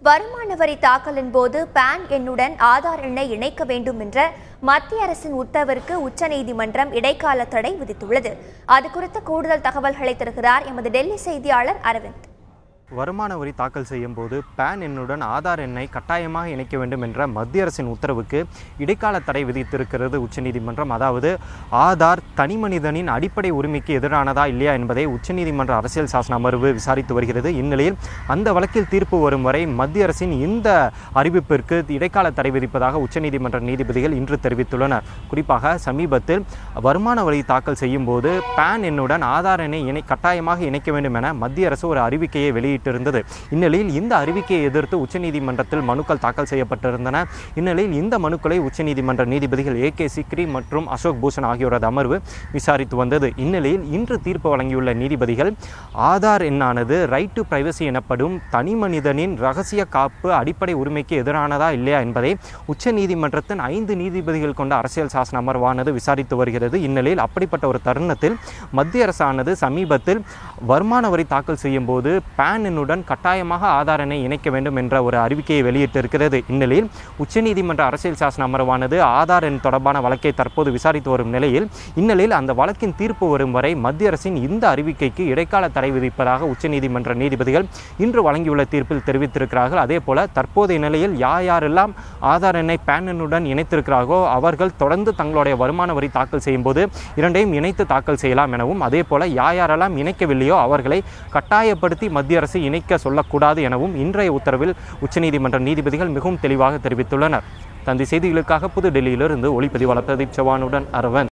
வருமான வரி தாக்கலின் போது பான் எண்ணுடன் ஆதார் எண்ணை இணைக்க வேண்டும் என்ற மத்திய அரசின் உத்தரவிற்கு உச்சநீதிமன்றம் இடைக்கால தடை விதித்துள்ளது. அது குறித்த கூடுதல் தகவல்களை தருகிறார் எமது டெல்லி செய்தியாளர் அரவிந்த். வருமான வரி தாக்கல் செய்யும் போது பான் எண்ணுடன் ஆதார் எண்ணை கட்டாயமாக இணைக்க வேண்டும் என்ற மத்திய அரசின் உத்தரவுக்கு இடைக்கால தடை விதித்திருக்கிறது உச்சநீதிமன்றம். அதாவது ஆதார் தனிமனிதனின் அடிப்படை உரிமைக்கு எதிரானதா இல்லையா என்பதை உச்சநீதிமன்ற அரசியல் சாசன அமர்வு விசாரித்து வருகிறது. இந்நிலையில் அந்த வழக்கில் தீர்ப்பு வரும் வரை மத்திய அரசின் இந்த அறிவிப்பிற்கு இடைக்கால தடை விதிப்பதாக உச்சநீதிமன்ற நீதிபதிகள் இன்று தெரிவித்துள்ளனர். குறிப்பாக சமீபத்தில் வருமான வரி தாக்கல் செய்யும் போது பான் எண்ணுடன் ஆதார் எண்ணை கட்டாயமாக இணைக்க வேண்டும் என மத்திய அரசு ஒரு அறிவிக்கையை வெளியிட்டிருந்தது. இந்நிலையில் இந்த அறிவிக்கையை எதிர்த்து உச்சநீதிமன்றத்தில் மனுக்கள் தாக்கல் செய்யப்பட்டிருந்தன. இந்நிலையில் இந்த மனுக்களை உச்சநீதிமன்ற நீதிபதிகள் ஏ.கே. சிக்ரி மற்றும் அசோக் பூஷன் ஆகியோரது அமர்வு விசாரித்து வந்தது. இந்நிலையில் இன்று தீர்ப்பு வழங்கியுள்ள நீதிபதிகள் ஆதார் எண்ணானது ரைட் டு பிரைவசி எனப்படும் தனிமனிதனின் ரகசிய காப்பு அடிப்படை உரிமைக்கு எதிரானதா இல்லையா என்பதை உச்சநீதிமன்றத்தின் 5 நீதிபதிகள் கொண்ட அரசியல் சாசன அமர்வானது விசாரித்து வருகிறது. இந்நிலையில் அப்படிப்பட்ட ஒரு தருணத்தில் மத்திய அரசானது சமீபத்தில் வருமான வரி தாக்கல் செய்யும் போது பான் எண்ணுடன் கட்டாயமாக ஆதார் எண்ணை இணைக்க வேண்டும் என்ற ஒரு அறிவிக்கையை வெளியிட்டிருக்கிறது. இந்நிலையில் உச்சநீதிமன்ற அரசியல் சாசன அமர்வானது ஆதார் எண் தொடர்பான வழக்கை தற்போது விசாரித்து வரும் நிலையில் இந்நிலையில் அந்த வழக்கின் தீர்ப்பு வரும் வரை மத்திய அரசின் இந்த அறிவிக்கைக்கு இடைக்கால தடை விதிப்பதாக உச்சநீதிமன்ற நீதிபதிகள் இன்று வழங்கியுள்ள தீர்ப்பில் தெரிவித்திருக்கிறார்கள். அதே போல தற்போதைய நிலையில் யாரெல்லாம் ஆதார் எண்ணை பான் எண்ணுடன் இணைத்திருக்கிறார்களோ அவர்கள் தொடர்ந்து தங்களுடைய வருமான வரி தாக்கல் செய்யும் போது இரண்டையும் இணைத்து தாக்கல் செய்யலாம் எனவும், அதே போல யாரெல்லாம் இணைக்கவில்லையோ அவர்களை கட்டாயப்படுத்தி மத்திய அரசு இணைக்க சொல்லக்கூடாது எனவும் இன்றைய உத்தரவில் உச்சநீதிமன்ற நீதிபதிகள் மிகவும் தெளிவாக தெரிவித்துள்ளனர். தந்தி செய்திகளுக்காக புதுடெல்லியிலிருந்து ஒளிப்பதிவாளர் பிரதீப் சவானுடன் அரவன்.